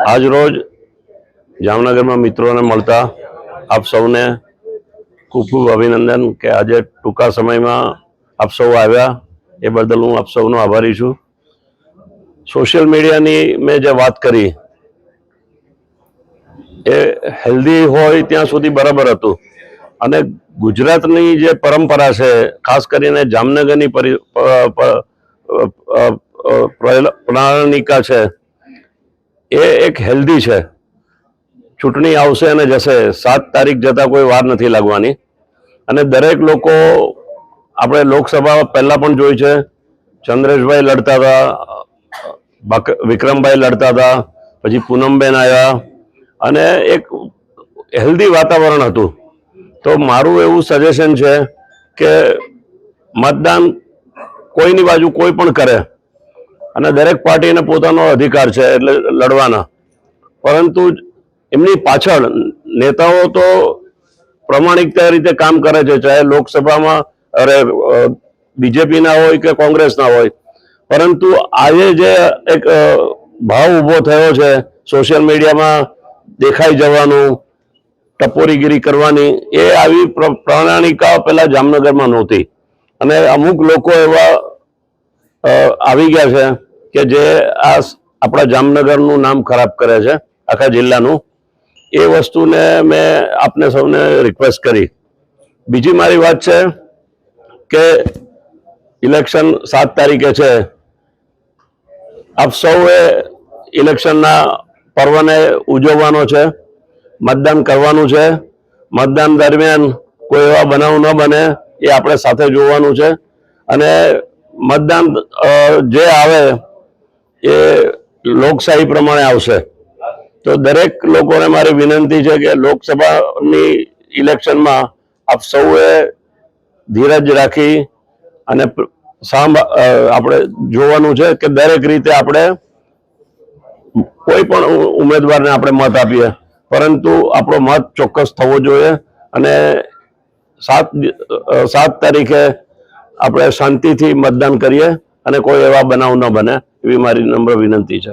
આજ રોજ જામનગરમાં મિત્રોને મળતા આપ સૌને ખૂબ ખૂબ અભિનંદન કે આજે ટૂંકા સમયમાં આપ સૌ આવ્યા એ બદલ હું આપ સૌનો આભારી છું। સોશિયલ મીડિયાની મેં જે વાત કરી એ હેલ્ધી હોય ત્યાં સુધી બરાબર હતું અને ગુજરાતની જે પરંપરા છે ખાસ કરીને જામનગરની પ્રણાલિકા છે એ એક હેલ્ધી છે। ચૂંટણી આવશે અને જશે, 7 તારીખ જતા કોઈ વાર નથી લાગવાની અને દરેક લોકો આપણે લોકસભા પહેલા પણ જોઈ છે, ચંદ્રેશભાઈ લડતા હતા, વિક્રમભાઈ લડતા હતા, પછી પૂનમબેન આવ્યા અને એક હેલ્ધી વાતાવરણ હતું। તો મારું એવું સજેશન છે કે મતદાન કોઈની બાજુ કોઈ પણ કરે અને દરેક પાર્ટીને પોતાનો અધિકાર છે એટલે લડવાના, પરંતુ એમની પાછળ નેતાઓ તો પ્રામાણિકતા રીતે કામ કરે છે, ચાહે લોકસભામાં બીજેપીના હોય કે કોંગ્રેસના હોય, પરંતુ આજે જે એક ભાવ ઊભો થયો છે સોશિયલ મીડિયામાં દેખાઈ જવાનું, ટપોરીગીરી કરવાની, એ આવી પ્રણાલિકા પહેલા જામનગરમાં નહોતી અને અમુક લોકો એવા આવી ગયા છે કે જે આ આપણા જામનગરનું નામ ખરાબ કરે છે, આખા જિલ્લાનું। એ વસ્તુને મેં આપને સૌને રિક્વેસ્ટ કરી। બીજી મારી વાત છે કે ઇલેક્શન 7 તારીખે છે, આપ સૌએ ઇલેક્શનના પર્વને ઉજવવાનો છે, મતદાન કરવાનું છે। મતદાન દરમિયાન કોઈ એવા બનાવ ન બને એ આપણે સાથે જોવાનું છે અને મતદાન જે આવે એ લોકશાહી પ્રમાણે આવશે। તો દરેક લોકોને મારી વિનંતી છે કે લોકસભાની ઇલેક્શનમાં આપ સૌએ ધીરજ રાખી અને આપણે જોવાનું છે કે દરેક રીતે આપણે કોઈ પણ ઉમેદવારને આપણે મત આપીએ, પરંતુ આપણો મત ચોક્કસ થવો જોઈએ અને 7 તારીખે આપણે શાંતિથી મતદાન કરીએ અને કોઈ એવા બનાવ ન બને એવી મારી નમ્ર વિનંતી છે।